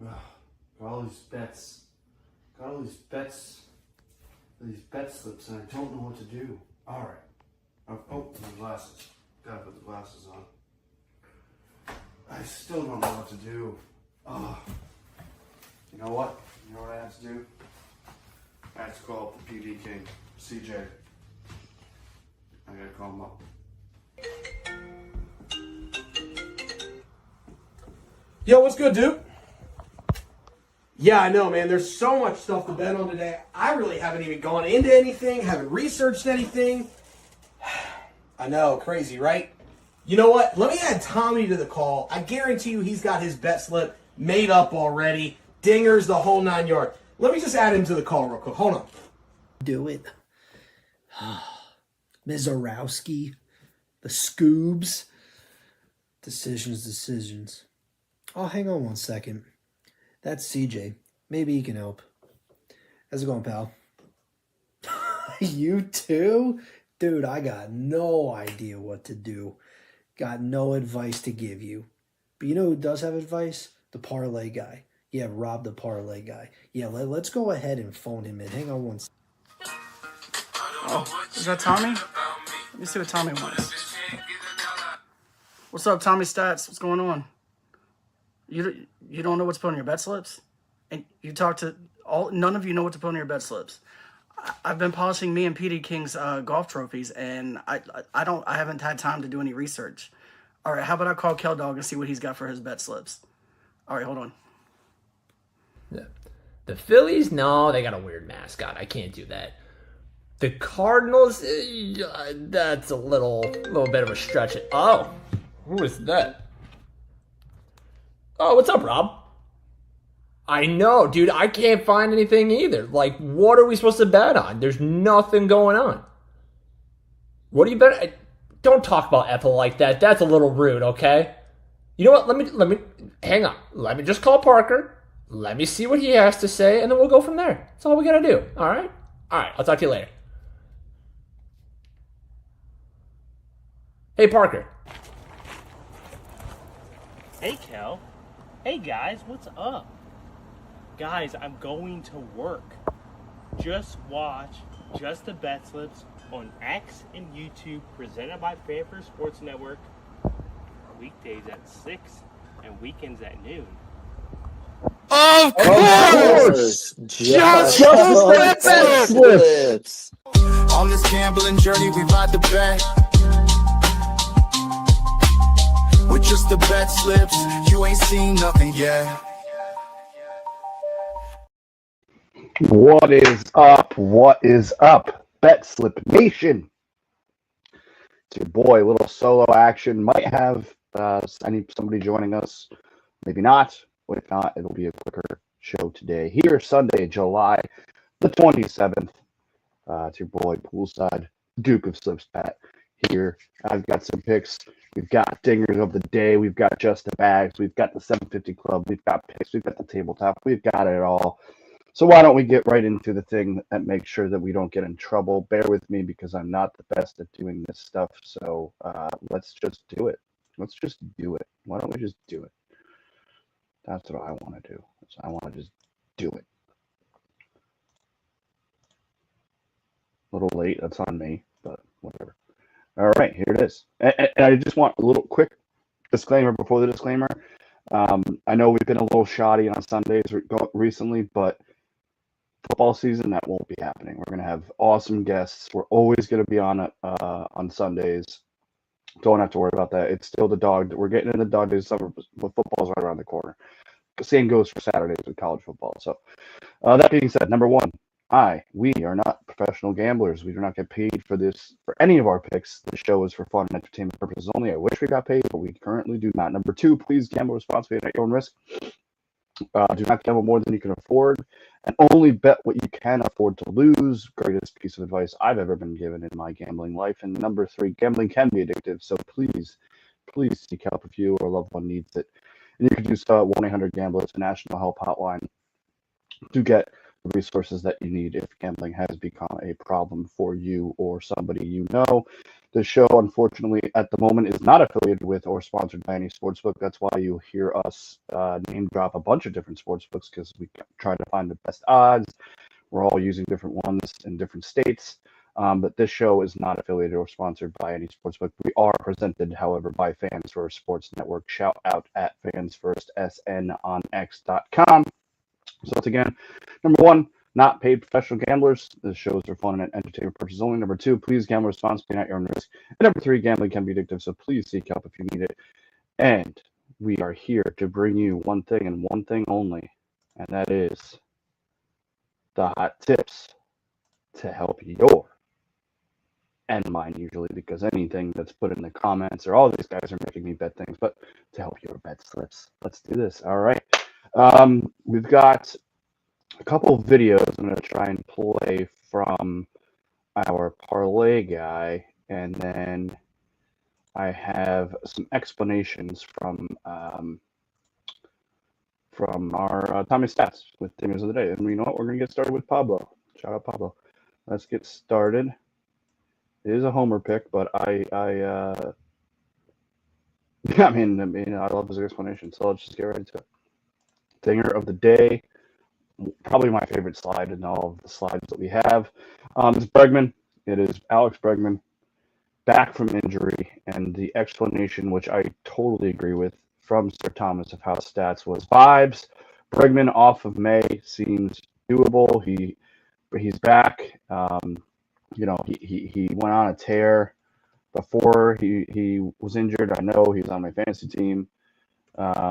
Ugh, got all these bets. Got all these bets. These bet slips, and I don't know what to do. All right. Oh, my glasses. Gotta put the glasses on. I still don't know what to do. Oh. You know what? You know what I have to do? I have to call up the PD King, CJ. I gotta call him up. Yo, what's good, dude? Yeah, I know, man. There's so much stuff to bet on today. I really haven't even gone into anything, haven't researched anything. I know, crazy, right? You know what? Let me add Tommy to the call. I guarantee you he's got his bet slip made up already. Dingers, the whole 9 yards. Let me just add him to the call real quick. Hold on. Do it. Mizorowski, the Scoobs. Decisions. Oh, hang on one second. That's CJ. Maybe he can help. How's it going, pal? You too? Dude, I got no idea what to do. Got no advice to give you. But you know who does have advice? The parlay guy. Yeah, Rob the parlay guy. Yeah, let's go ahead and phone him in. Hang on one second. Oh, is that Tommy? Let me see what Tommy wants. What's up, Tommy Stats? What's going on? You don't know what to put on your bet slips? And you talk to none of you know what to put on your bet slips. I've been polishing me and PD King's golf trophies, and I haven't had time to do any research. All right, how about I call Kel Dog and see what he's got for his bet slips? All right, hold on. Yeah. The Phillies, no, they got a weird mascot. I can't do that. The Cardinals, that's a little bit of a stretch. Oh, who is that? Oh, what's up, Rob? I know, dude. I can't find anything either. Like, what are we supposed to bet on? There's nothing going on. What do you bet? Don't talk about Ethel like that. That's a little rude, okay? You know what? Let me hang on. Let me just call Parker. Let me see what he has to say, and then we'll go from there. That's all we gotta do. All right? All right. I'll talk to you later. Hey, Parker. Hey, Kel. Hey, guys, what's up? Guys, I'm going to work. Just watch Just the Bet Slips on X and YouTube, presented by Fanfare Sports Network, weekdays at 6 and weekends at noon. Of course! Just the Bet Slips! On this gambling journey, we ride the bet. With just the bet slips, you ain't seen nothing yet. What is up? What is up? Bet Slip Nation. It's your boy, little solo action. Might have somebody joining us, maybe not. If not, it'll be a quicker show today. Here, Sunday, July the 27th. It's your boy, Poolside Duke of Slips, Pat. Here, I've got some picks. We've got dingers of the day. We've got just the bags. We've got the 750 club. We've got picks. We've got the tabletop. We've got it all. So why don't we get right into the thing that makes sure that we don't get in trouble? Bear with me because I'm not the best at doing this stuff. So let's just do it. Let's just do it. Why don't we just do it? That's what I want to do. So I want to just do it. A little late. That's on me, but whatever. All right, here it is. And I just want a little quick disclaimer before the disclaimer. I know we've been a little shoddy on Sundays recently, but football season, that won't be happening. We're going to have awesome guests. We're always going to be on Sundays. Don't have to worry about that. It's still the dog. We're getting in the dog days of summer, but football's right around the corner. The same goes for Saturdays with college football. So that being said, number one, we are not professional gamblers. We do not get paid for this, for any of our picks. The show is for fun and entertainment purposes only. I wish we got paid, but we currently do not. Number two, please gamble responsibly at your own risk. Do not gamble more than you can afford, and only bet what you can afford to lose. Greatest piece of advice I've ever been given in my gambling life. And number three, gambling can be addictive, so please seek help if you or a loved one needs it. And you can use 1-800-GAMBLER. It's a national help hotline to get the resources that you need if gambling has become a problem for you or somebody you know. The show, unfortunately, at the moment is not affiliated with or sponsored by any sportsbook. That's why you hear us name drop a bunch of different sportsbooks, because we try to find the best odds. We're all using different ones in different states. But this show is not affiliated or sponsored by any sportsbook. We are presented, however, by Fans First Sports Network. Shout out at fansfirstsn on x.com. So once again, number one, not paid professional gamblers. The shows are fun and entertainment purposes only. Number two, please gamble responsibly at your own risk. And number three, gambling can be addictive, so please seek help if you need it. And we are here to bring you one thing and one thing only, and that is the hot tips to help your and mine, usually, because anything that's put in the comments or all these guys are making me bet things, but to help your bet slips. Let's do this. All right. We've got a couple of videos I'm going to try and play from our parlay guy, and then I have some explanations from our Tommy Stats with Dingers of the Day. And you know what? We're going to get started with Pablo. Shout out Pablo. Let's get started. It is a homer pick, but I mean, I love his explanation. So let's just get right into it. Dinger of the day, probably my favorite slide in all of the slides that we have. It's Bregman. It is Alex Bregman, back from injury, and the explanation, which I totally agree with, from Sir Thomas of House Stats was vibes. Bregman off of May seems doable. He's back. You know, he went on a tear before he was injured. I know he's on my fantasy team. But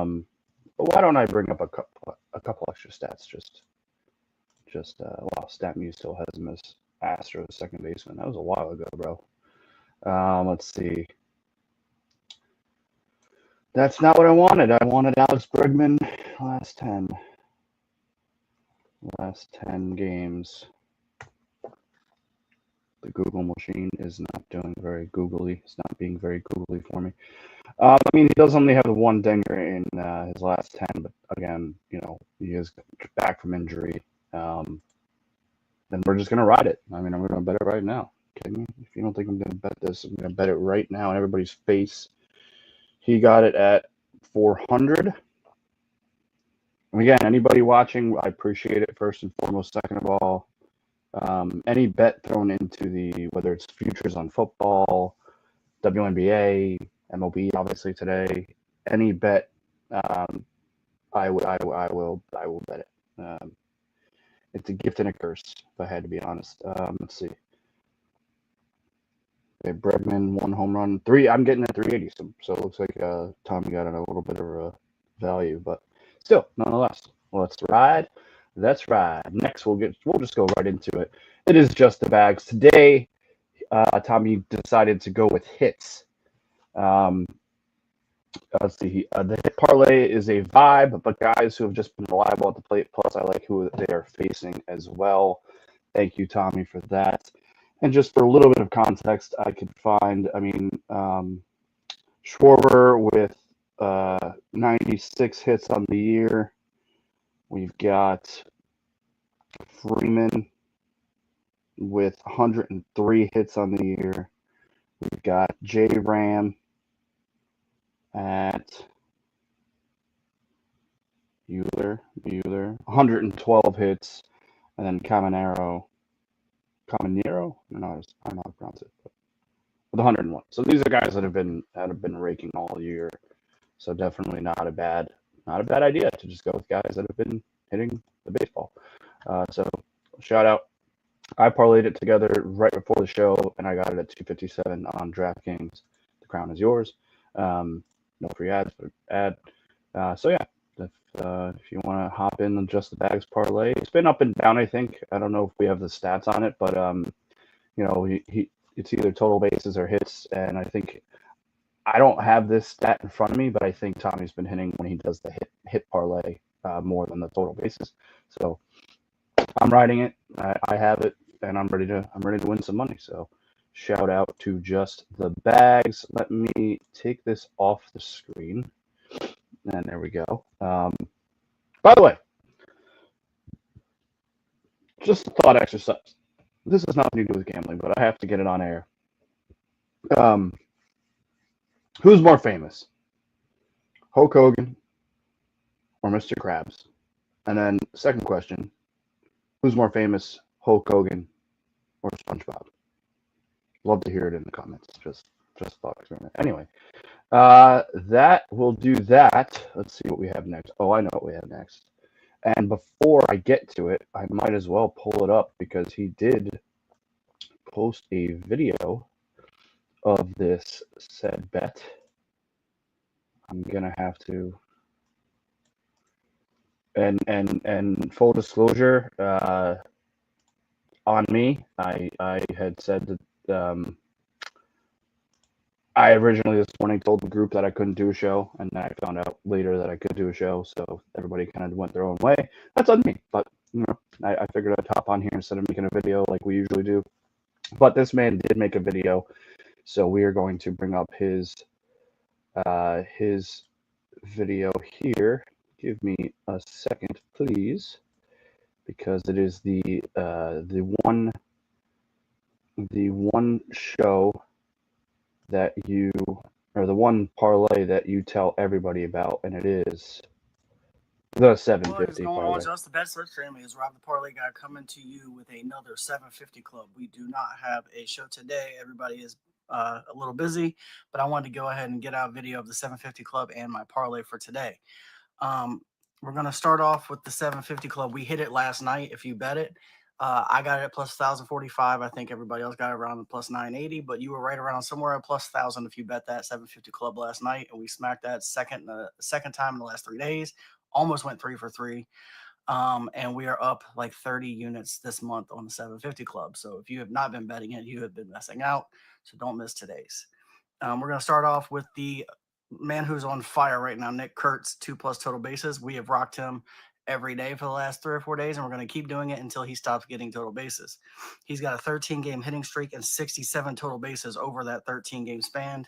why don't I bring up a couple extra stats? Wow, StatMuse still has him as Astros second baseman. That was a while ago, bro. Let's see. That's not what I wanted. I wanted Alex Bregman last 10 games. The Google machine is not doing very googly. It's not being very googly for me. I mean, he does only have the one dinger in his last 10, but again, you know, he is back from injury. Then we're just going to ride it. I mean, I'm going to bet it right now. Kidding me? If you don't think I'm going to bet this, I'm going to bet it right now in everybody's face. He got it at 400. And again, anybody watching, I appreciate it first and foremost. Second of all, any bet thrown into whether it's futures on football, WNBA, MLB, obviously today, any bet, I will bet it. It's a gift and a curse, if I had to be honest. Let's see. Okay, Bregman, 1 home run, 3. I'm getting at 380, so it looks like Tommy got in a little bit of a value, but still, nonetheless, let's ride. That's right. Next, we'll just go right into it. It is just the bags today. Tommy decided to go with hits. Let's see. The hit parlay is a vibe, but guys who have just been reliable at the plate. Plus, I like who they are facing as well. Thank you, Tommy, for that. And just for a little bit of context, I could find. I mean, Schwarber with 96 hits on the year. We've got Freeman with 103 hits on the year. We've got J-Ram at Bueller, 112 hits. And then Caminero, I don't know how to pronounce it, but with 101. So these are guys that have been raking all year. So definitely not a bad idea to just go with guys that have been hitting the baseball. So shout out. I parlayed it together right before the show, and I got it at 257 on DraftKings. The crown is yours. No free ads, but ad. So yeah, if you want to hop in on just the bags parlay, it's been up and down. I think I don't know if we have the stats on it, but you know, it's either total bases or hits, and I think. I don't have this stat in front of me, but I think Tommy's been hitting when he does the hit parlay more than the total bases. So I'm riding it. I have it, and I'm ready to win some money. So shout out to just the bags. Let me take this off the screen, and there we go. By the way, just a thought exercise. This has nothing to do with gambling, but I have to get it on air. Who's more famous, Hulk Hogan or Mr. Krabs? And then second question, who's more famous, Hulk Hogan or SpongeBob? Love to hear it in the comments. Just thought experiment. Anyway, that will do that. Let's see what we have next. Oh, I know what we have next. And before I get to it, I might as well pull it up because he did post a video of this said bet. I'm gonna have to. And full disclosure, on me, I had said that I originally this morning told the group that I couldn't do a show, and then I found out later that I could do a show, so everybody kind of went their own way. That's on me, but you know, I figured I'd hop on here instead of making a video like we usually do. But this man did make a video, so we are going to bring up his video here. Give me a second, please, because it is the one show that you, or the one parlay that you tell everybody about, and it is the 750 What is going parlay. on, Just the Bet Slips family? Is Rob the Parlay Guy coming to you with another 750 Club. We do not have a show today. Everybody is a little busy, but I wanted to go ahead and get out a video of the 750 Club and my parlay for today. We're going to start off with the 750 Club. We hit it last night if you bet it. I got it at plus 1,045. I think everybody else got it around the plus 980, but you were right around somewhere at plus 1,000 if you bet that 750 Club last night, and we smacked that second time in the last 3 days. Almost went 3 for 3. And we are up like 30 units this month on the 750 Club. So if you have not been betting it, you have been missing out. So don't miss today's. We're going to start off with the man who's on fire right now, Nick Kurtz, 2+ total bases. We have rocked him every day for the last 3 or 4 days, and we're going to keep doing it until he stops getting total bases. He's got a 13-game hitting streak and 67 total bases over that 13-game span.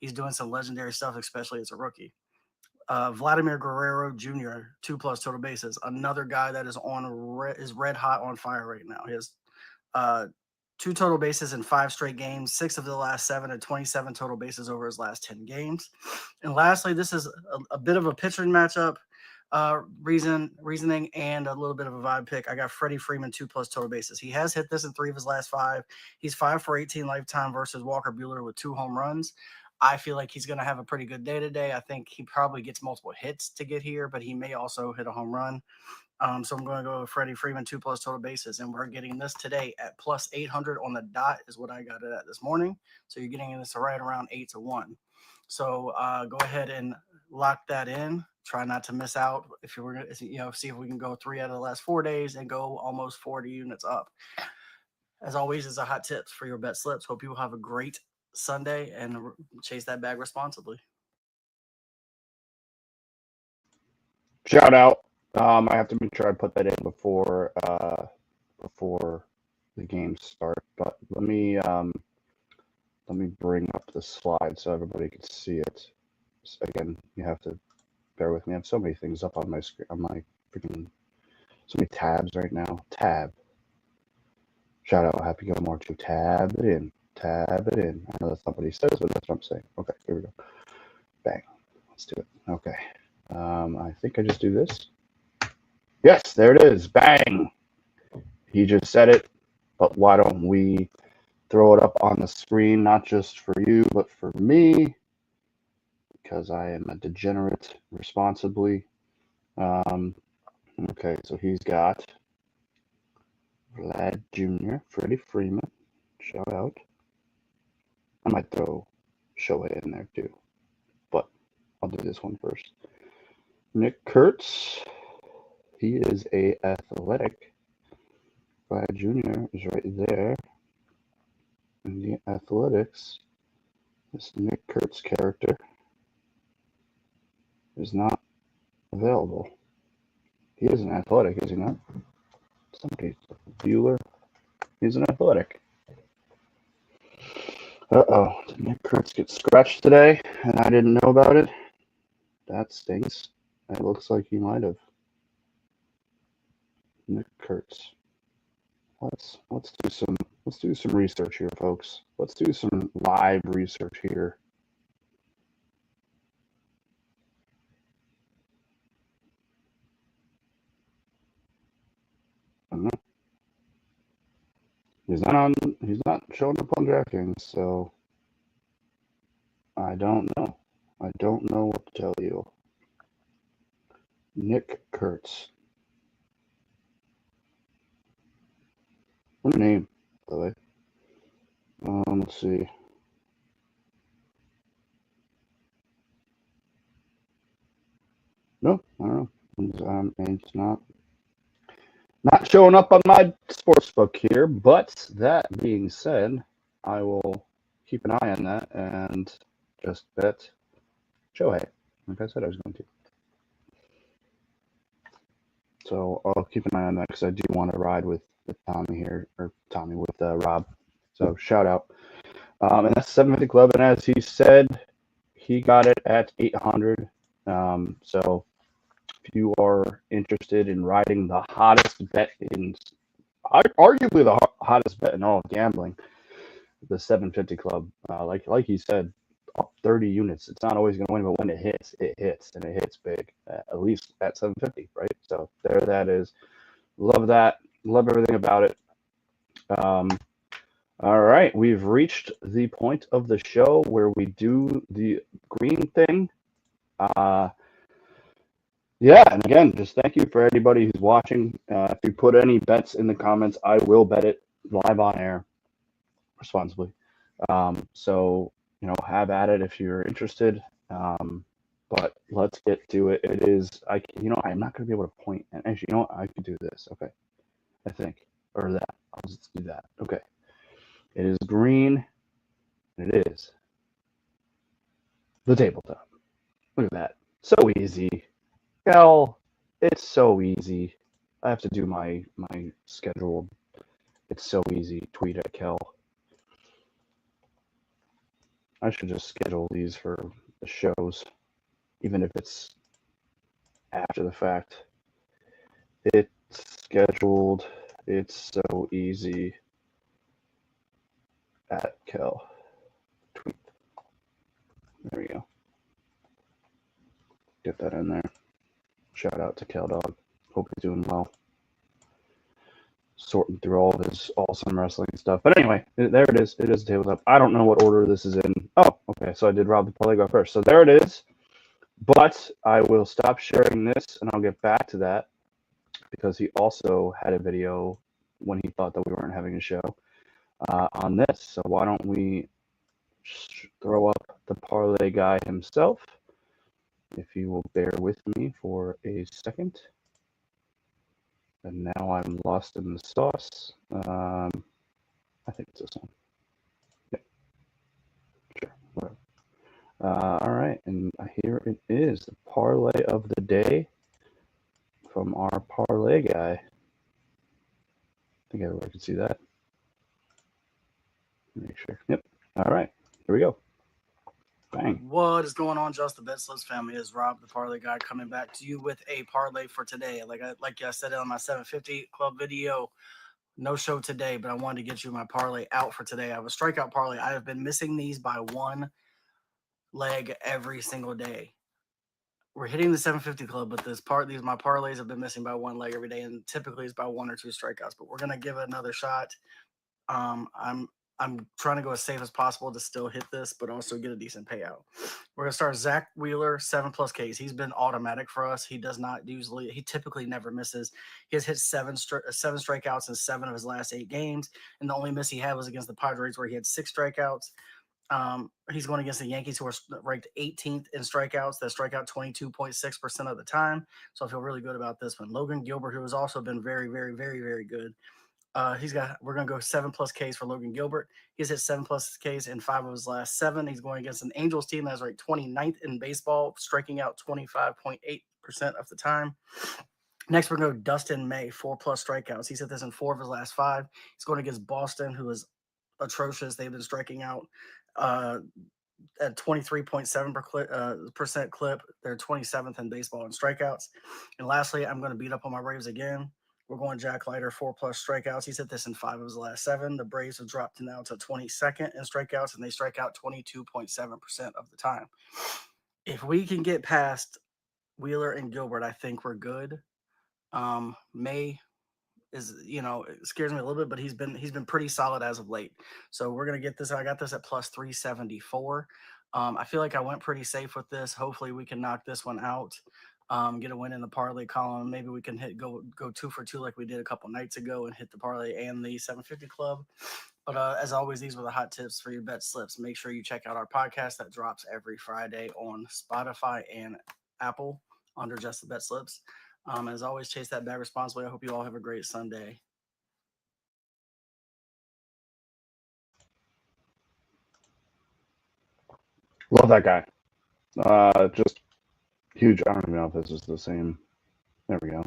He's doing some legendary stuff, especially as a rookie. Vladimir Guerrero Jr., 2+ total bases. Another guy that is is red hot on fire right now. He has 2 total bases in 5 straight games, 6 of the last 7, and 27 total bases over his last 10 games. And lastly, this is a bit of a pitching matchup reasoning and a little bit of a vibe pick. I got Freddie Freeman, 2+ total bases. He has hit this in 3 of his last 5. He's 5 for 18 lifetime versus Walker Buehler with 2 home runs. I feel like he's going to have a pretty good day today. I think he probably gets multiple hits to get here, but he may also hit a home run. So I'm going to go with Freddie Freeman, 2+ total bases, and we're getting this today at plus 800 on the dot is what I got it at this morning. So you're getting this right around 8 to 1. So go ahead and lock that in. Try not to miss out. If you're going to, see if we can go 3 out of the last 4 days and go almost 40 units up. As always, is a hot tips for your bet slips. Hope you have a great Sunday and chase that bag responsibly. Shout out. I have to make sure I put that in before the games start. But let me bring up the slide so everybody can see it. So again, you have to bear with me. I have so many things up on my screen, on my freaking, so many tabs right now. Tab. Shout out Happy Gilmore to tab it in. Tab it in. I know that's not what he says, but that's what I'm saying. Okay, here we go. Bang. Let's do it. Okay. I think I just do this. Yes, there it is. Bang. He just said it, but why don't we throw it up on the screen, not just for you, but for me, because I am a degenerate responsibly. Okay, so he's got Vlad Jr., Freddie Freeman. Shout out. I might throw Shohei in there too, but I'll do this one first. Nick Kurtz, he is a athletic. Vlad Jr. is right there. In the athletics, this Nick Kurtz character is not available. He is an athletic, is he not? Somebody, Bueller, he's an athletic. Uh-oh, did Nick Kurtz get scratched today and I didn't know about it? That stinks. It looks like he might have. Nick Kurtz. let's do some research here, folks. Let's do some live research here. I don't know. He's not showing up on DraftKings, so I don't know. I don't know what to tell you. Nick Kurtz. What a name, by the way. Let's see. No, I don't know. It's not showing up on my sportsbook here, but that being said, I will keep an eye on that and just bet Shohei, like I said I was going to. So I'll keep an eye on that because I do want to ride with Tommy here, or Tommy with Rob. So shout out. And that's 750 Club, and as he said, he got it at 800. So if you are interested in riding the hottest bet in, arguably the hottest bet in all of gambling, the 750 Club, like he said, up 30 units. It's not always going to win, but when it hits, and it hits big, at least at 750, right? So there that is. Love that. Love everything about it. All right, we've reached the point of the show where we do the green thing. Yeah, and again, just thank you for anybody who's watching. If you put any bets in the comments, I will bet it live on air responsibly. So, have at it if you're interested. But let's get to it. It is, I'm not going to be able to point. And actually, I could do this. Okay. I think. Or that. I'll just do that. Okay. It is green. And it is the tabletop. Look at that. So easy. Kel, it's so easy. I have to do my schedule. It's so easy. Tweet at Kel. I should just schedule these for the shows, even if it's after the fact. It's scheduled. It's so easy. At Kel. Tweet. There we go. Get that in there. Shout out to Kel Dog. Hope he's doing well. Sorting through all of his awesome wrestling stuff. But anyway, there it is. It is a tabletop. I don't know what order this is in. Oh, okay. So I did Rob the Parlay go first. So there it is. But I will stop sharing this and I'll get back to that because he also had a video when he thought that we weren't having a show on this. So why don't we throw up the parlay guy himself? If you will bear with me for a second. And now I'm lost in the sauce. I think it's this one. Yeah. Sure. Whatever. All right. And here it is. The parlay of the day from our parlay guy. I think everybody can see that. Make sure. Yep. All right. Here we go. Bang. What is going on, Just the Bet Slips family? Is Rob the Parlay Guy coming back to you with a parlay for today. Like I said on my 750 Club video, no show today, but I wanted to get you my parlay out for today. I have a strikeout parlay. I have been missing these by one leg every single day. We're hitting the 750 Club, but my parlays have been missing by one leg every day, and typically it's by one or two strikeouts. But we're gonna give it another shot. I'm trying to go as safe as possible to still hit this, but also get a decent payout. We're going to start Zach Wheeler, 7+ Ks. He's been automatic for us. He typically never misses. He has hit seven strikeouts in 7 of his last 8 games. And the only miss he had was against the Padres where he had 6 strikeouts. He's going against the Yankees who are ranked 18th in strikeouts. That strike out 22.6% of the time. So I feel really good about this one. Logan Gilbert, who has also been very, very, very, very good. We're going to go 7+ Ks for Logan Gilbert. He's hit 7+ Ks in 5 of his last 7. He's going against an Angels team that's ranked 29th in baseball, striking out 25.8% of the time. Next, we're going to go Dustin May, 4+ strikeouts. He's hit this in 4 of his last 5. He's going against Boston, who is atrocious. They've been striking out at 23.7% clip. They're 27th in baseball in strikeouts. And lastly, I'm going to beat up on my Braves again. We're going Jack Leiter, 4+ strikeouts. He's hit this in 5 of his last 7. The Braves have dropped now to 22nd in strikeouts, and they strike out 22.7% of the time. If we can get past Wheeler and Gilbert, I think we're good. May is, it scares me a little bit, but he's been pretty solid as of late. So we're gonna get this. I got this at plus 374. I feel like I went pretty safe with this. Hopefully we can knock this one out. Get a win in the parlay column. Maybe we can go 2 for 2 like we did a couple nights ago and hit the parlay and the 750 club. But as always, these were the hot tips for your bet slips. Make sure you check out our podcast that drops every Friday on Spotify and Apple under Just the Bet Slips. As always, chase that bag responsibly. I hope you all have a great Sunday. Love that guy. Just huge. I don't even know if this is the same. There we go.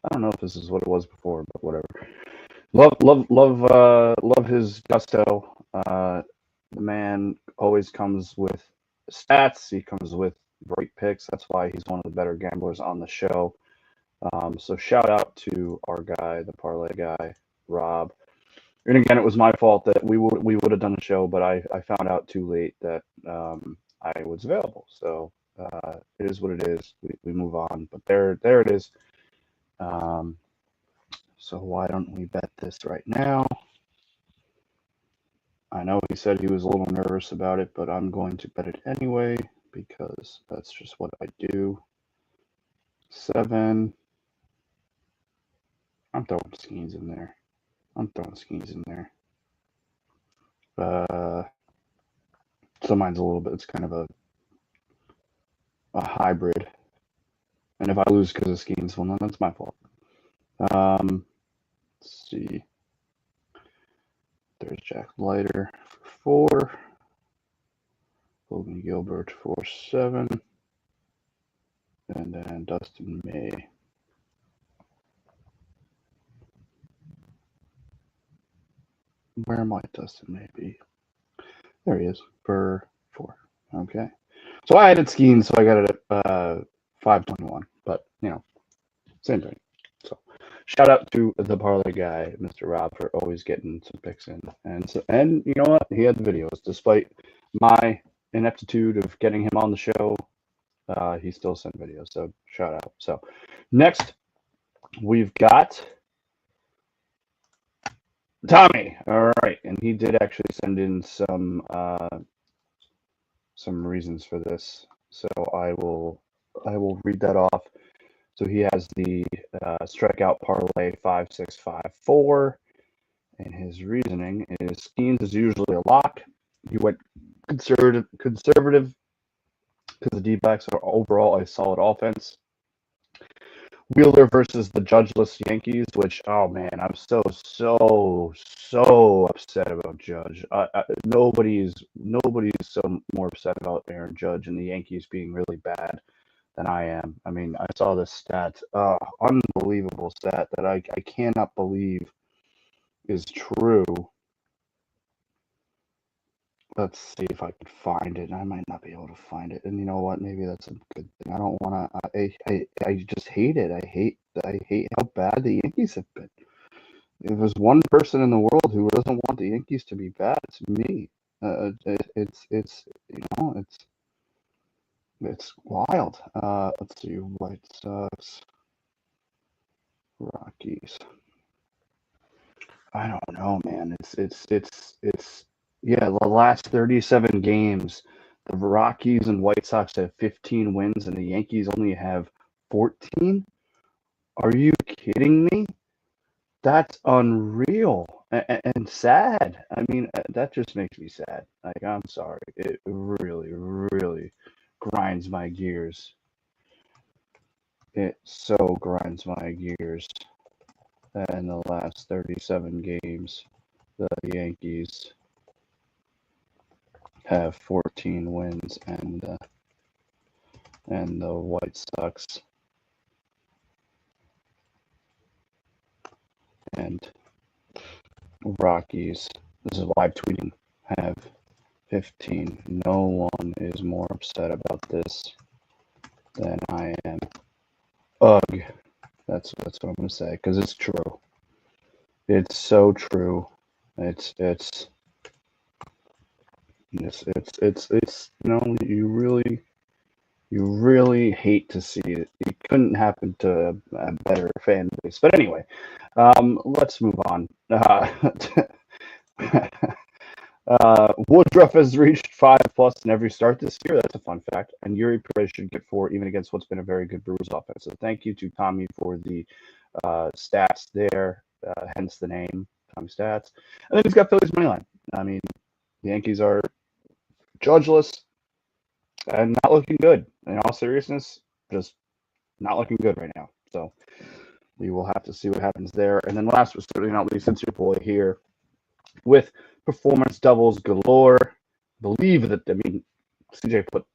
I don't know if this is what it was before, but whatever. Love his gusto. The man always comes with stats. He comes with great picks. That's why he's one of the better gamblers on the show. So shout out to our guy, the parlay guy, Rob. And again, it was my fault that we would have done a show, but I found out too late that I was available. So it is what it is. We move on. But there it is. So why don't we bet this right now? I know he said he was a little nervous about it, but I'm going to bet it anyway because that's just what I do. 7. I'm throwing Skeens in there. So mine's a little bit, it's kind of a hybrid. And if I lose because of Skeens, well, then that's my fault. Let's see. There's Jack Leiter for 4. Logan Gilbert for 7. And then Dustin May. Where might Dustin May be? There he is for 4. Okay. So I added Skeens, so I got it at 521. But, same thing. So shout out to the parlay guy, Mr. Rob, for always getting some picks in. And you know what? He had the videos. Despite my ineptitude of getting him on the show, he still sent videos. So shout out. So next, we've got Tommy. All right. And he did actually send in some reasons for this. So I will read that off. So he has the strikeout parlay 5-6-5-4, and his reasoning is Skeens is usually a lock. He went conservative because the D-backs are overall a solid offense. Wheeler versus the judgeless Yankees, which, oh man, I'm so upset about Judge. Nobody's so more upset about Aaron Judge and the Yankees being really bad than I am. I mean, I saw this stat, unbelievable stat that I cannot believe is true. Let's see if I can find it. I might not be able to find it. And you know what? Maybe that's a good thing. I don't want to. I just hate it. I hate how bad the Yankees have been. If there's one person in the world who doesn't want the Yankees to be bad, it's me. It's wild. Let's see. White Sox, Rockies. I don't know, man. It's yeah, the last 37 games, the Rockies and White Sox have 15 wins, and the Yankees only have 14. Are you kidding me? That's unreal and sad. I mean, that just makes me sad. Like, I'm sorry. It really, really grinds my gears. It so grinds my gears. In the last 37 games, the Yankees have 14 wins, and the White Sox and Rockies, this is live tweeting, have 15. No one is more upset about this than I am. Ugh. That's what I'm gonna say because it's true. It's so true. It's you know, you really hate to see it. It couldn't happen to a better fan base. But anyway, let's move on. Woodruff has reached 5+ in every start this year. That's a fun fact. And Yuri Perez should get 4 even against what's been a very good Brewers offense. So thank you to Tommy for the stats there, hence the name, Tommy Stats. And then he's got Phillies money line. I mean, the Yankees are judgeless and not looking good. In all seriousness, just not looking good right now. So we will have to see what happens there. And then last but certainly not least, it's your boy here with performance doubles galore. Believe that, I mean, CJ put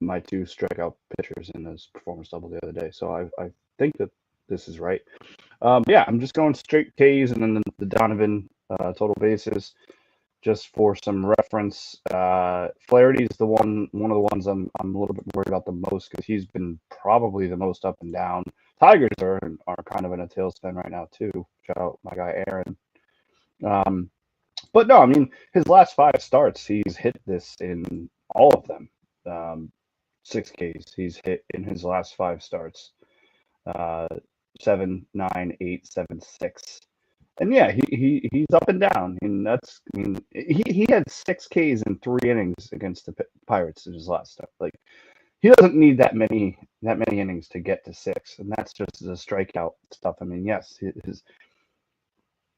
my 2 strikeout pitchers in his performance double the other day. So I think that this is right. Yeah, I'm just going straight Ks and then the Donovan total bases. Just for some reference, Flaherty is one of the ones I'm a little bit worried about the most because he's been probably the most up and down. Tigers are kind of in a tailspin right now too. Shout out my guy Aaron. But no, I mean his last 5 starts, he's hit this in all of them. 6 Ks he's hit in his last 5 starts. 7, 9, 8, 7, 6. And yeah, he's up and down, and that's, I mean, he had 6 Ks in 3 innings against the Pirates in his last start. Like, he doesn't need that many innings to get to 6, and that's just the strikeout stuff. I mean, yes,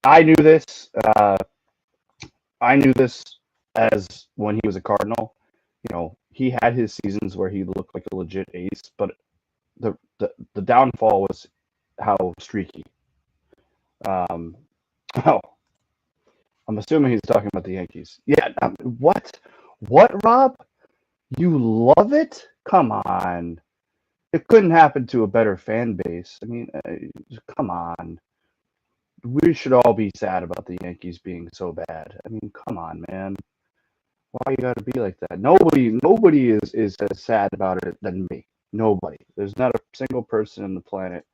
I knew this. I knew this as when he was a Cardinal. You know, he had his seasons where he looked like a legit ace, but the downfall was how streaky. Oh, I'm assuming he's talking about the Yankees. Yeah, what? What, Rob? You love it? Come on. It couldn't happen to a better fan base. I mean, come on. We should all be sad about the Yankees being so bad. I mean, come on, man. Why you gotta be like that? Nobody is as sad about it than me. Nobody. There's not a single person on the planet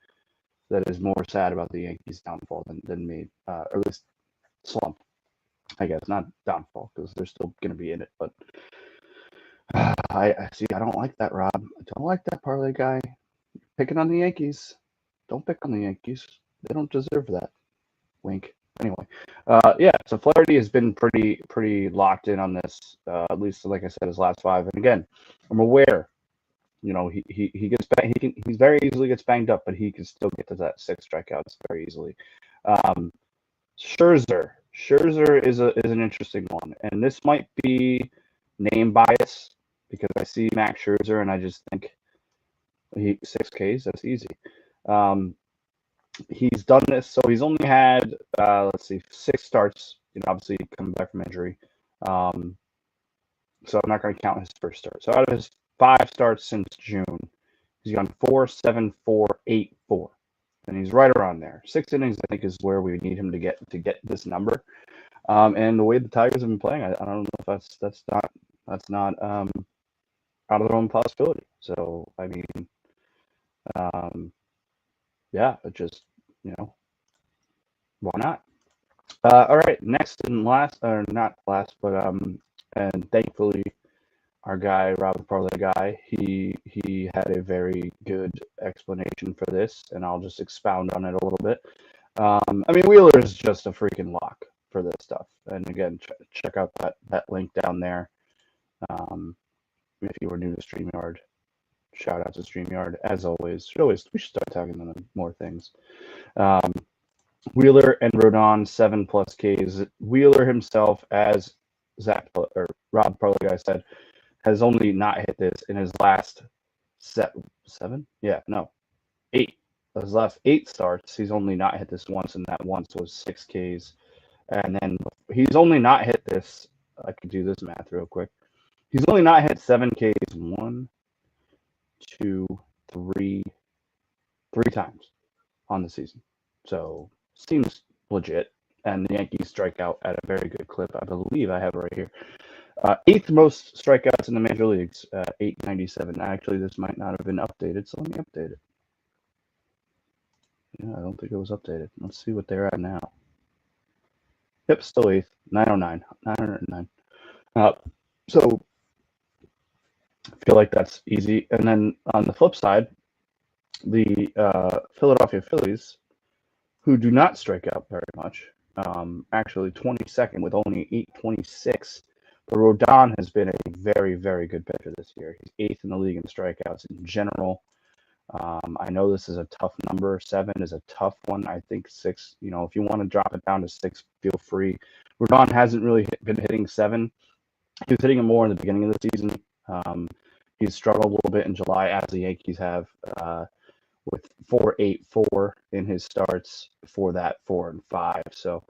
that is more sad about the Yankees' downfall than me, or at least slump. I guess not downfall because they're still going to be in it. But I see. I don't like that, Rob. I don't like that parlay guy picking on the Yankees. Don't pick on the Yankees. They don't deserve that. Wink. Anyway, yeah. So Flaherty has been pretty locked in on this. At least, like I said, his last 5. And again, I'm aware. You know, he gets bang, he very easily gets banged up, but he can still get to that 6 strikeouts very easily. Scherzer is an interesting one, and this might be name bias because I see Max Scherzer and I just think 6 Ks, that's easy. He's done this, so he's only had 6 starts. You know, obviously coming back from injury, so I'm not going to count his first start. So out of his 5 starts since June, he's gone 4, 7, 4, 8, 4, and he's right around there. 6 innings, I think, is where we need him to get this number. And the way the Tigers have been playing, I don't know if that's not out of their own possibility. So I mean, yeah, it just, you know, why not? All right, next and last, or not last, but and thankfully, our guy, Rob the Parlay guy, he had a very good explanation for this, and I'll just expound on it a little bit. I mean, Wheeler is just a freaking lock for this stuff. And again, check out that link down there. If you were new to StreamYard, shout out to StreamYard. As always, we should start talking them more things. Wheeler and Rodon 7+ Ks. Wheeler himself, as Rob Parlay guy said, has only not hit this in his last 7? Yeah, no, 8. His last 8 starts, he's only not hit this once, and that once was 6 Ks. And then he's only not hit this. I could do this math real quick. He's only not hit 7 Ks 1, 2, 3 times on the season. So seems legit. And the Yankees strike out at a very good clip. I believe I have it right here. 8th most strikeouts in the major leagues, 897. Actually, this might not have been updated, so let me update it. Yeah, I don't think it was updated. Let's see what they're at now. Yep, still 8th. 909. 909. So I feel like that's easy. And then on the flip side, the Philadelphia Phillies, who do not strike out very much, actually 22nd with only 826. But Rodon has been a very, very good pitcher this year. He's 8th in the league in strikeouts in general. I know this is a tough number. 7 is a tough one. I think 6, if you want to drop it down to 6, feel free. Rodon hasn't really been hitting 7. He was hitting it more in the beginning of the season. He's struggled a little bit in July, as the Yankees have, with 4.84 in his starts. Before that, 4 and 5. So,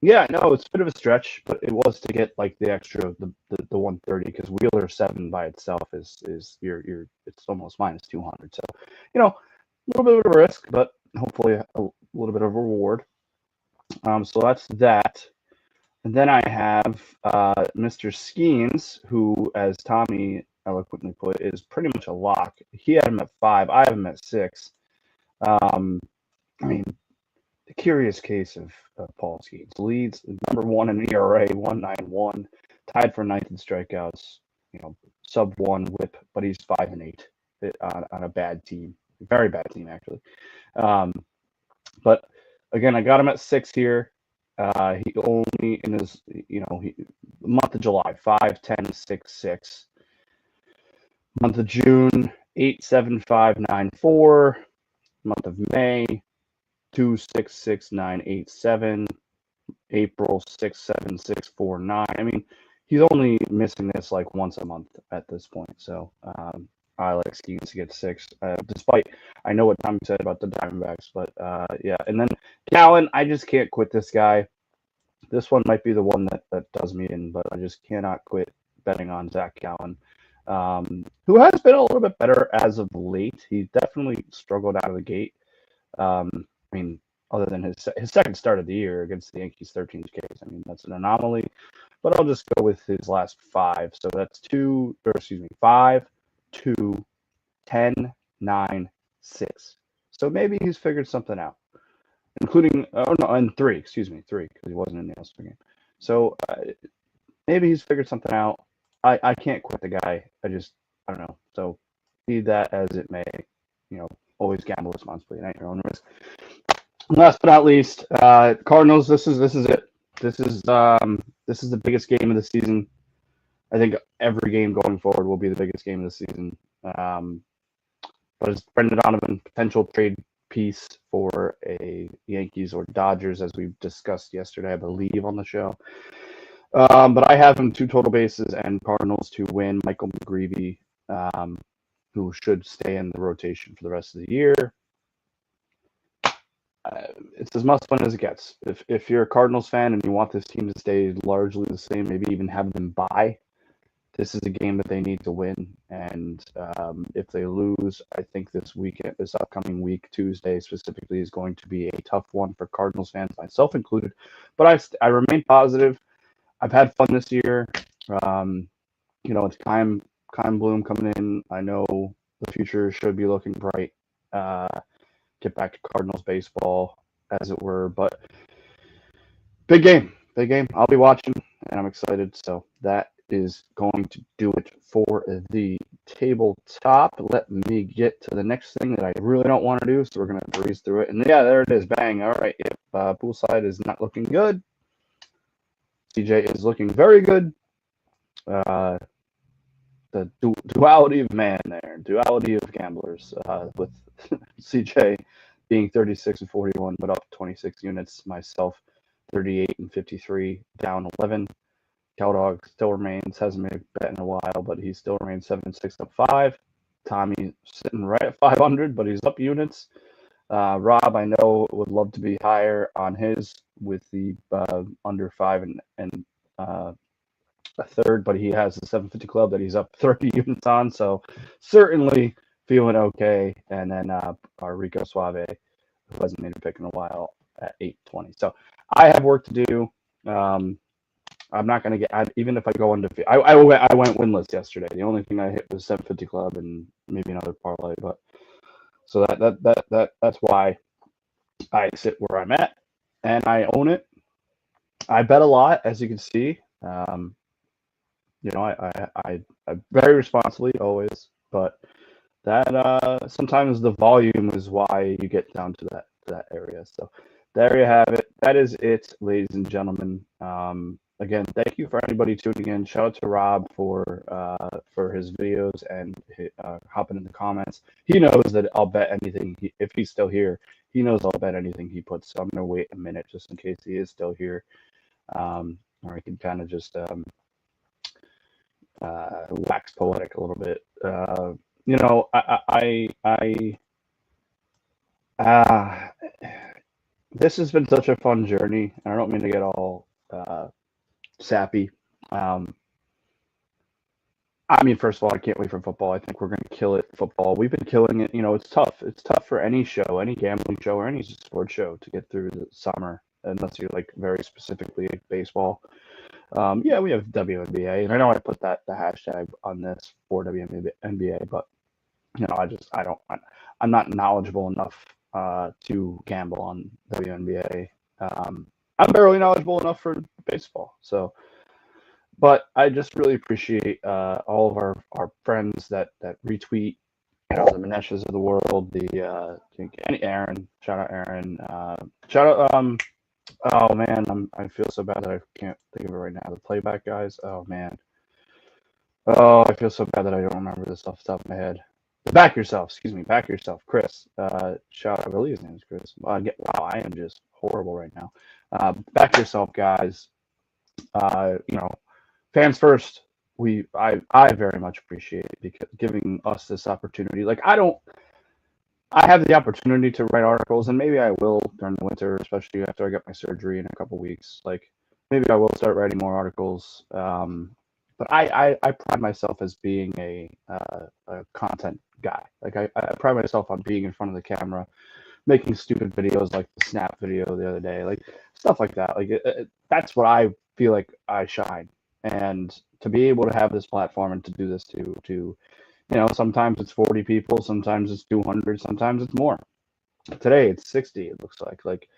yeah, no, it's a bit of a stretch, but it was to get like the extra, the 130, because Wheeler 7 by itself is it's almost minus 200. So, a little bit of a risk, but hopefully a little bit of a reward. So that's that. And then I have Mr. Skeens, who, as Tommy eloquently put, is pretty much a lock. He had him at 5. I have him at 6. The curious case of Paul Skeens. Leads number 1 in ERA, 1.91, tied for 9th in strikeouts. Sub 1 WHIP, but he's 5 and 8 on a bad team, very bad team actually. But again, I got him at 6 here. He only in his month of July 5, 10, 6, 6. Month of June 8, 7, 5, 9, 4. Month of May 2, 6, 6, 9, 8, 7. April 6, 7, 6, 4, 9. He's only missing this like once a month at this point. So I like Skeens to get 6, despite I know what Tommy said about the Diamondbacks, but yeah. And then Gallen, I just can't quit this guy. This one might be the one that does me in, but I just cannot quit betting on Zach Gallen, who has been a little bit better as of late. He definitely struggled out of the gate. Other than his second start of the year against the Yankees, 13 Ks. That's an anomaly, but I'll just go with his last 5. So that's 5, 2, 10, 9, 6. So maybe he's figured something out, including, and 3, 3, because he wasn't in the All-Star game. So maybe he's figured something out. I can't quit the guy. I don't know. So be that as it may, always gamble responsibly and at your own risk. Last but not least, Cardinals. This is it. This is the biggest game of the season. I think every game going forward will be the biggest game of the season. But it's Brendan Donovan, potential trade piece for a Yankees or Dodgers, as we discussed yesterday, I believe, on the show. But I have him 2 total bases and Cardinals to win. Michael McGreevy, who should stay in the rotation for the rest of the year. It's as must win as it gets. If you're a Cardinals fan and you want this team to stay largely the same, maybe even have them bye, this is a game that they need to win. And if they lose, I think this upcoming week, Tuesday specifically, is going to be a tough one for Cardinals fans, myself included. But I remain positive. I've had fun this year. It's Kyle Bloom coming in. I know the future should be looking bright. Get back to Cardinals baseball, as it were. But big game. I'll be watching, and I'm excited. So that is going to do it for the tabletop. Let me get to the next thing that I really don't want to do, so we're going to breeze through it. And yeah, there it is. Bang. All right. If poolside is not looking good, CJ is looking very good. The duality of man there, duality of gamblers, with CJ being 36 and 41, but up 26 units. Myself, 38 and 53, down 11. Cowdog still remains, hasn't made a bet in a while, but he still remains 7-6 up 5. Tommy sitting right at 500, but he's up units. Rob, I know, would love to be higher on his with the under 5 and a third, but he has the 750 club that he's up 30 units on, so certainly feeling okay. And then our Rico Suave, who hasn't made a pick in a while, at 820. So I have work to do. I'm not going to get, even if I go undefeated. I went winless yesterday. The only thing I hit was 750 club and maybe another parlay. But so that's why I sit where I'm at, and I own it. I bet a lot, as you can see. You know, I very responsibly always, but that sometimes the volume is why you get down to that area. So there you have it. That is it, ladies and gentlemen. Again, thank you for anybody tuning in. Shout out to Rob for his videos and hopping in the comments. He knows that I'll bet anything if he's still here. He knows I'll bet anything he puts. So I'm gonna wait a minute just in case he is still here, or I can kind of just wax poetic a little bit. You know, this has been such a fun journey. I don't mean to get all sappy. I mean, first of all, I can't wait for football. I think we're going to kill it. Football. We've been killing it. You know, it's tough. It's tough for any show, any gambling show, or any sports show to get through the summer, unless you're like very specifically like baseball. Yeah, we have WNBA, and I know I put the hashtag on this for WNBA, but you know, I'm not knowledgeable enough to gamble on WNBA. I'm barely knowledgeable enough for baseball, so. But I just really appreciate all of our friends that retweet, you know, the Maneshas of the world, Aaron, shout out Aaron, shout out oh man, I feel so bad that I can't think of it right now. The playback guys, oh man, oh I feel so bad that I don't remember this off the top of my head. Back yourself, back yourself, Chris. Shout out, I believe his name is Chris. Wow, I am just horrible right now. Back yourself, guys. You know. Fans first. I very much appreciate it because giving us this opportunity. Like I have the opportunity to write articles, and maybe I will during the winter, especially after I get my surgery in a couple weeks. Like maybe I will start writing more articles. But I pride myself as being a content guy. Like I pride myself on being in front of the camera, making stupid videos like the Snap video the other day, like stuff like that. Like that's what I feel like I shine. And to be able to have this platform and to do this to you know, sometimes it's 40 people, sometimes it's 200, sometimes it's more. Today it's 60. It looks like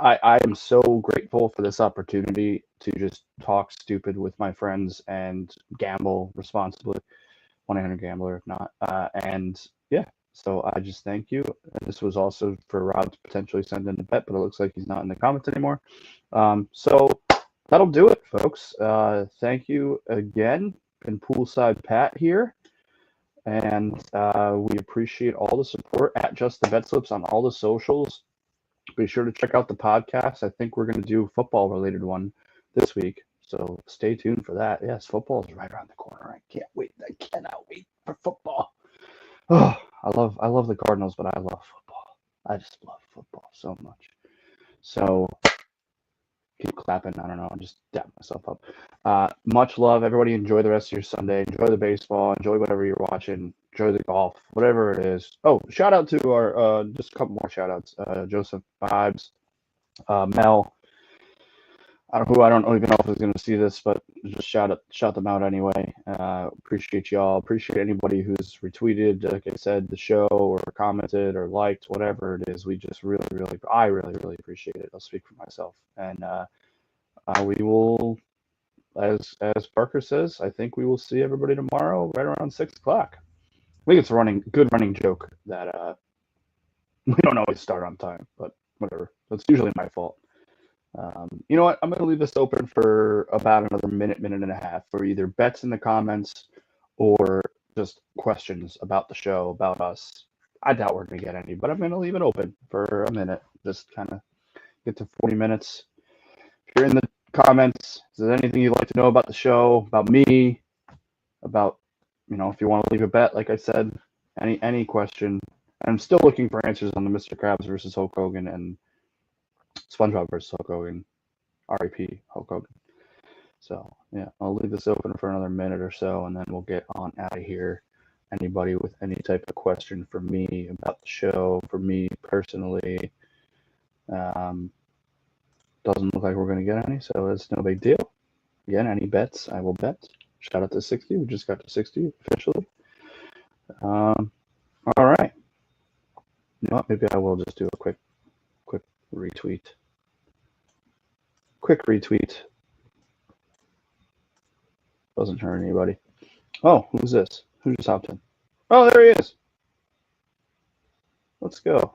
I am so grateful for this opportunity to just talk stupid with my friends and gamble responsibly. 1-800-GAMBLER if not. And yeah, so I just thank you. This was also for Rob to potentially send in a bet, but it looks like he's not in the comments anymore. So that'll do it, folks. Thank you again. Been Poolside Pat here. And we appreciate all the support at Just the Bet Slips on all the socials. Be sure to check out the podcast. I think we're going to do a football-related one this week. So stay tuned for that. Yes, football is right around the corner. I can't wait. I cannot wait for football. Oh, I love the Cardinals, but I love football. I just love football so much. So keep clapping. I don't know. I'm just dapping myself up. Much love. Everybody enjoy the rest of your Sunday. Enjoy the baseball. Enjoy whatever you're watching. Enjoy the golf. Whatever it is. Oh, shout out to our just a couple more shout outs. Joseph Vibes, Mel. I don't even know if he's going to see this, but just shout them out anyway. Appreciate y'all. Appreciate anybody who's retweeted, like I said, the show or commented or liked, whatever it is. We just I really appreciate it. I'll speak for myself. And we will, as Parker says, I think we will see everybody tomorrow right around 6 o'clock. I think it's a good running joke that we don't always start on time, but whatever. That's usually my fault. You know what? I'm going to leave this open for about another minute and a half for either bets in the comments or just questions about the show, about us. I doubt we're going to get any, but I'm going to leave it open for a minute. Just kind of get to 40 minutes. If you're in the comments, is there anything you'd like to know about the show, about me, about, you know, if you want to leave a bet, like I said, any question. I'm still looking for answers on the Mr. Krabs versus Hulk Hogan and SpongeBob versus Hulk Hogan, R.I.P. Hulk Hogan. So yeah, I'll leave this open for another minute or so, and then we'll get on out of here. Anybody with any type of question for me about the show, for me personally, doesn't look like we're going to get any, so it's no big deal. Again, any bets, I will bet. Shout out to 60. We just got to 60 officially. All right. You know what? Maybe I will just do a quick retweet. Quick retweet. Doesn't hurt anybody. Oh, who's this? Who just hopped in? Oh, there he is. Let's go.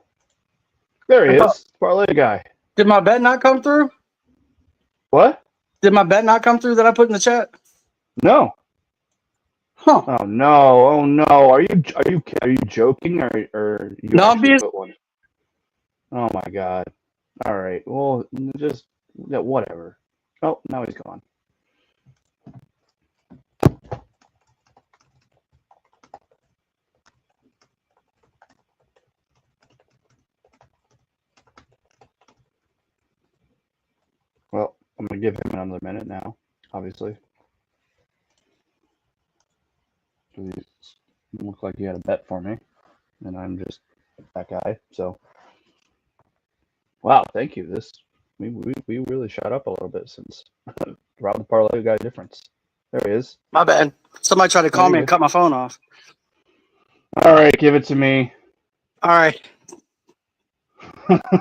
There he is. Parlay guy. Did my bet not come through? What? Did my bet not come through that I put in the chat? No. Huh. Oh no! Oh no! Are you joking or you? No, I'm being. Put one? Oh my god! All right. Well, just whatever. Oh, now he's gone. Well, I'm gonna give him another minute now. Obviously. He looked like he had a bet for me, and I'm just that guy. So, wow, thank you. We really shot up a little bit since Rob the Parlay got a difference. There he is. My bad. Somebody tried to call me and cut my phone off. All right, give it to me. All right.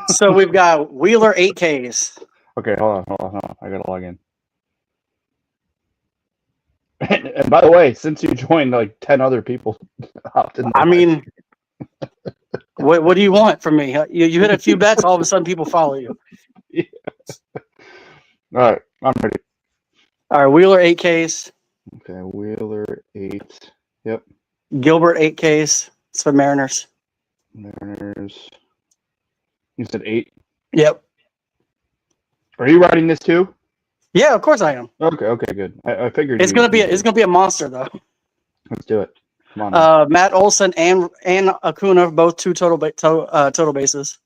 So we've got Wheeler 8Ks. Okay, hold on. I gotta log in. And by the way, since you joined, like 10 other people hopped in. I mean, what do you want from me? You hit a few bets, all of a sudden people follow you. Yeah. All right, I'm ready. All right, Wheeler 8Ks. Okay, Wheeler 8. Yep. Gilbert 8Ks. It's for Mariners. Mariners. You said 8? Yep. Are you writing this too? Yeah, of course I am. Okay, good. I figured It's gonna be a monster though. Let's do it. Come on. Matt Olson and Acuna, both 2 total bases.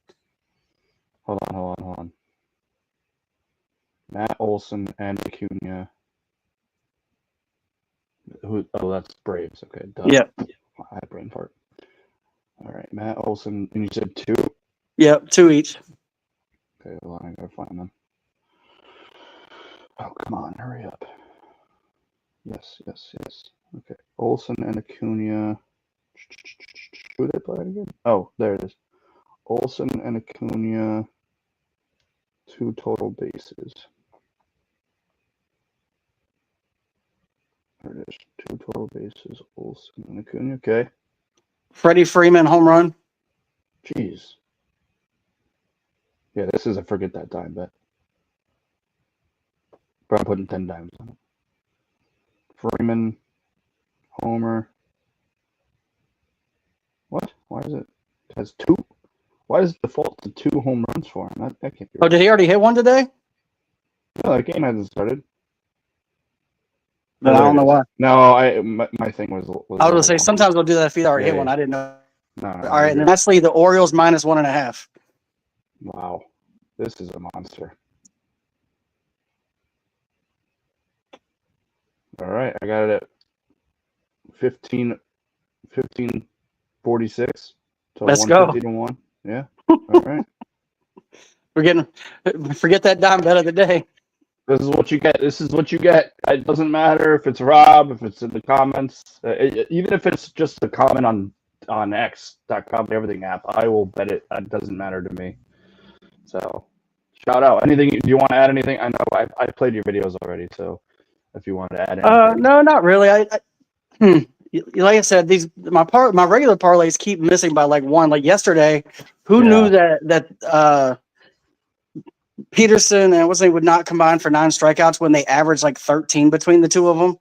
Hold on. Matt Olson and Acuna. Oh, that's Braves. Okay. Duh. Yep. I had a brain fart. All right, Matt Olson, and you said 2. Yep, 2 each. Okay, hold on. I gotta find them. Oh, come on, hurry up. Yes. Okay, Olson and Acuna. Who did they play again? Oh, there it is. Olson and Acuna, 2 total bases. There it is. 2 total bases. Olson and Acuna. Okay. Freddie Freeman home run. Jeez. Yeah, this is a forget that dime bet. But I'm putting 10 dimes on it. Freeman, homer. What? Why is it? It has 2. Why does it default to 2 home runs for him? That can't be right. Oh, did he already hit one today? No, that game hasn't started. Then I don't know why. No, my thing was. I was gonna say sometimes they'll do that if he already hit one. I didn't know. No, All right, and lastly, the Orioles minus 1.5. Wow, this is a monster. All right, I got it at 15:46. So Let's go. 151. Yeah. All right. Forget that dime bet of the day. This is what you get. It doesn't matter if it's Rob, if it's in the comments, even if it's just a comment on X.com everything app. I will bet it. It doesn't matter to me. So, shout out. Anything? Do you want to add anything? I know I played your videos already, so if you want to add anything. No, not really. Like I said, my regular parlays keep missing by like 1. Like yesterday, who knew that Peterson and would not combine for 9 strikeouts when they averaged like 13 between the 2 of them.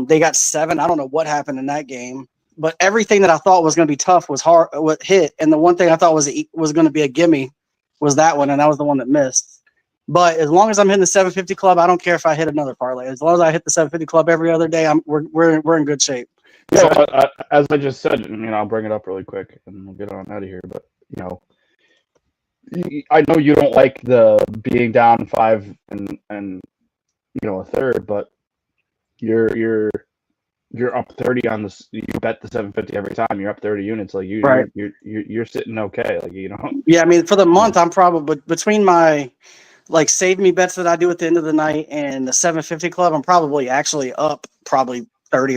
They got 7. I don't know what happened in that game, but everything that I thought was going to be tough was hard. What hit, and the one thing I thought was going to be a gimme was that one, and that was the one that missed. But as long as I'm hitting the 750 club, I don't care if I hit another parlay. As long as I hit the 750 club every other day, we're in good shape. So, as I just said, I'll bring it up really quick and we'll get on out of here. But I know you don't like the being down 5 and a third, but you're up 30 on this. You bet the 750 every time. You're up 30 units. Like you're sitting okay. Like Yeah, I mean for the month, I'm probably between my like save me bets that I do at the end of the night and the 750 club. I'm probably actually up 30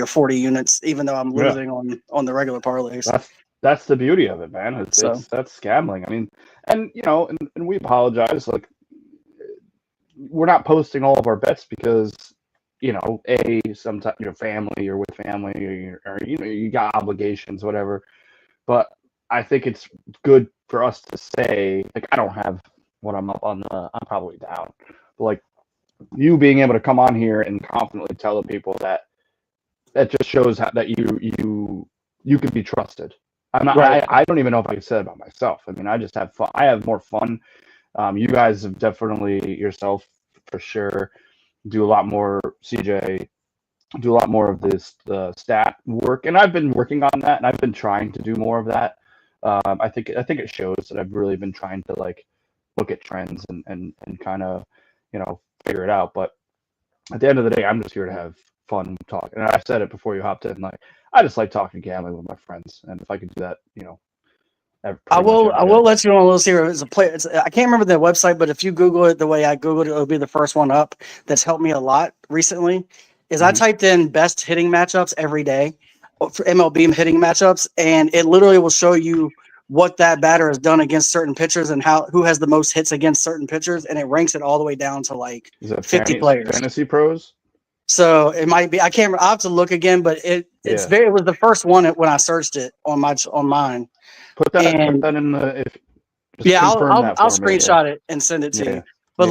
or 40 units, even though I'm losing on the regular parlays. That's the beauty of it, man. So- That's gambling. I mean, and you know, and we apologize. Like, we're not posting all of our bets because, you know, sometimes you're family, you're with family, or you know, you got obligations, whatever. But I think it's good for us to say, like, I don't have what I'm up on. I'm probably down. But like, you being able to come on here and confidently tell the people that just shows that you can be trusted. I don't even know if I can say it about myself. I mean, I just have fun. I have more fun. You guys have definitely, yourself for sure, do a lot more, CJ, do a lot more of this stat work. And I've been working on that, and I've been trying to do more of that. I think it shows that I've really been trying to like look at trends and kind of, you know, figure it out. But at the end of the day, I'm just here to have fun talk. And I said it before you hopped in, like, I just like talking gambling with my friends. And if I could do that, you know, I will let you know a little secret. It's a play. I can't remember the website, but if you Google it the way I Googled it, it'll be the first one up. That's helped me a lot recently. I typed in best hitting matchups every day for MLB hitting matchups, and it literally will show you what that batter has done against certain pitchers and who has the most hits against certain pitchers, and it ranks it all the way down to like 50 players. Fantasy Pros? So it might be. I can't remember. I'll have to look again, but it was the first one when I searched it on mine. Put that in the I'll screenshot it and send it to you. But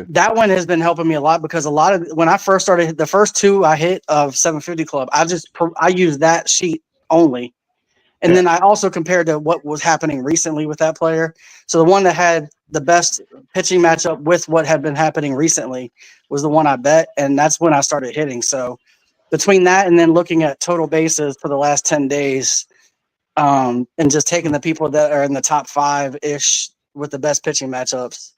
that one has been helping me a lot because a lot of when I first started, the first two I hit of 750 Club, I used that sheet only, and then I also compared to what was happening recently with that player. So the one that had the best pitching matchup with what had been happening recently was the one I bet, and that's when I started hitting. So between that and then looking at total bases for the last 10 days. And just taking the people that are in the top 5-ish with the best pitching matchups.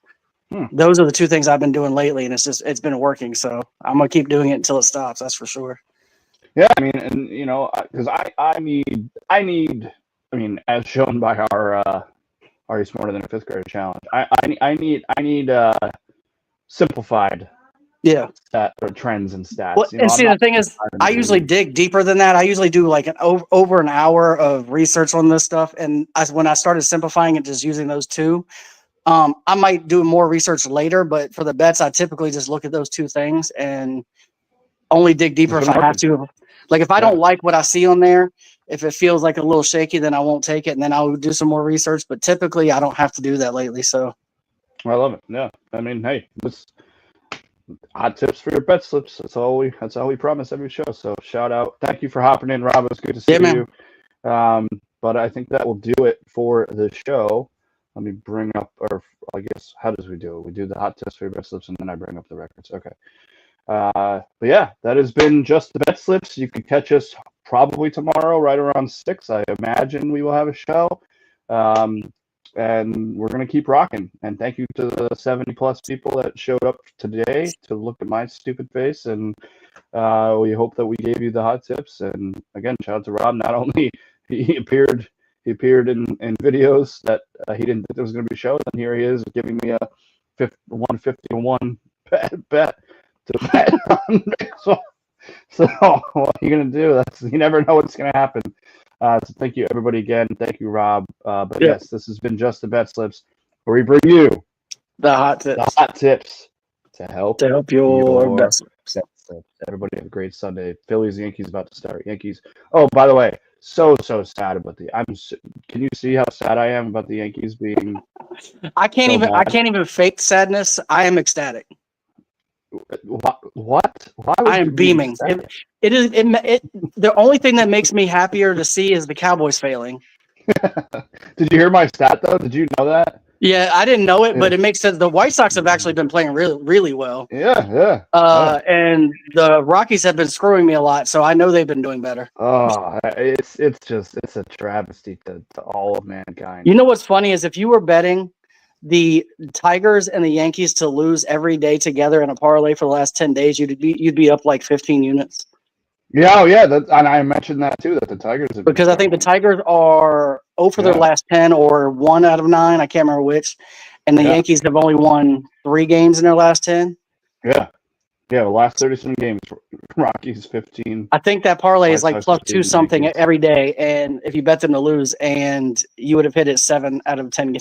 Those are the two things I've been doing lately, and it's been working. So I'm gonna keep doing it until it stops. That's for sure. Yeah, I mean, and you know, because I need. I mean, as shown by our "Are You Smarter Than a Fifth Grader" challenge, I need simplified. Yeah, trends and stats. Well, and see, the thing is, I usually dig deeper than that. I usually do like over an hour of research on this stuff. And when I started simplifying it, just using those two, I might do more research later. But for the bets, I typically just look at those two things and only dig deeper if I have to. Like if I don't like what I see on there, if it feels like a little shaky, then I won't take it, and then I'll do some more research. But typically, I don't have to do that lately. So I love it. Yeah, I mean, hey, hot tips for your bet slips. That's all we promise every show. So shout out. Thank you for hopping in, Rob. It was good to see you. But I think that will do it for the show. Let me bring up, or I guess, how does we do it? We do the hot tips for your bet slips, and then I bring up the records. Okay. But yeah, that has been just the bet slips. You can catch us probably tomorrow, right around 6. I imagine we will have a show. And we're going to keep rocking. And thank you to the 70+ people that showed up today to look at my stupid face. And we hope that we gave you the hot tips. And again, shout out to Rob. Not only he appeared in videos that he didn't think there was going to be a show, and here he is giving me a 150-1 bet to bet on Mixel. So what are you going to do? You never know what's going to happen. So thank you, everybody, again. Thank you, Rob. But yes, this has been just the bet slips, where we bring you the hot tips to help your bet slips. Everybody have a great Sunday. Phillies, Yankees about to start. Yankees. Oh, by the way, so sad about can you see how sad I am about the Yankees being? I can't even fake sadness. I am ecstatic. What? I am beaming. The only thing that makes me happier to see is the Cowboys failing. Did you hear my stat though? Did you know that? Yeah, I didn't know it, but it makes sense. The White Sox have actually been playing really, really well. Yeah. And the Rockies have been screwing me a lot, so I know they've been doing better. Oh, it's a travesty to all of mankind. You know what's funny is if you were betting the Tigers and the Yankees to lose every day together in a parlay for the last 10 days, you'd be up like 15 units. Yeah, and I mentioned that too, that the Tigers have because I think the Tigers are 0 for their last 10 or 1 out of 9. I can't remember which. And the Yankees have only won 3 games in their last 10. Yeah. Yeah, the last 37 games, Rockies 15. I think that parlay is like White Sox plus 15 2 something Yankees. every day, and if you bet them to lose, and you would have hit it 7 out of 10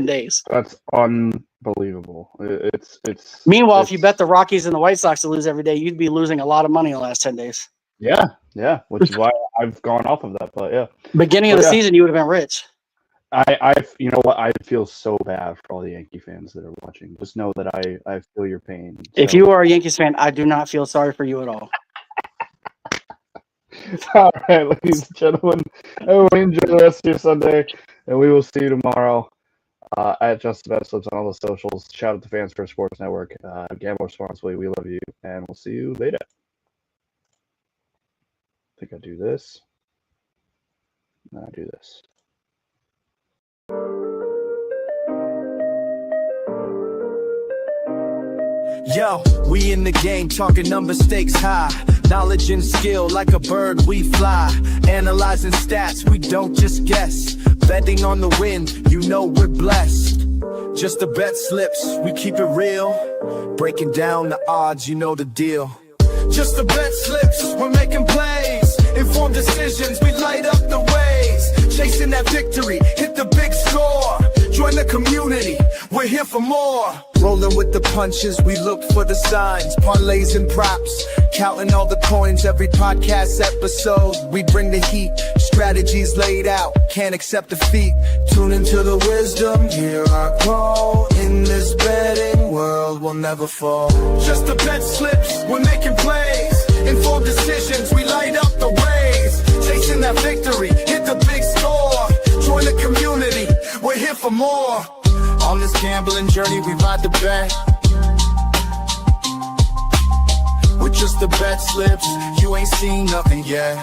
days. That's unbelievable. It's. Meanwhile, if you it's- bet the Rockies and the White Sox to lose every day, you'd be losing a lot of money in the last 10 days. Yeah, which is why I've gone off of that. But yeah, Beginning of the Yeah. season, you would have been rich. you know what? I feel so bad for all the Yankee fans that are watching. Just know that I feel your pain. If So- you are a Yankees fan, I do not feel sorry for you at all. All right, ladies and gentlemen, everyone enjoy the rest of your Sunday, and we will see you tomorrow at Just the Bet Slips on all the socials. Shout out to Fans First Sports Network. Gamble responsibly. We love you, and we'll see you later. I think I do this. No, I do this. Yo, we in the game talking number stakes high. Knowledge and skill like a bird we fly. Analyzing stats, we don't just guess. Betting on the win, you know we're blessed. Just the bet slips, we keep it real. Breaking down the odds, you know the deal. Just the bet slips, we're making plays. Informed decisions, we light up the ways. Chasing that victory, hit the big score. Join the community, we're here for more. Rolling with the punches, we look for the signs. Parlays and props, counting all the coins every podcast episode. We bring the heat, strategies laid out, can't accept defeat. Tune into the wisdom, hear our call. In this betting world, we'll never fall. Just the bet slips, we're making plays. Informed decisions, we light up the ways. Chasing that victory, hit the big score. Join the community, we're here for more. On this gambling journey, we ride the bet. With just the bet slips, you ain't seen nothing yet.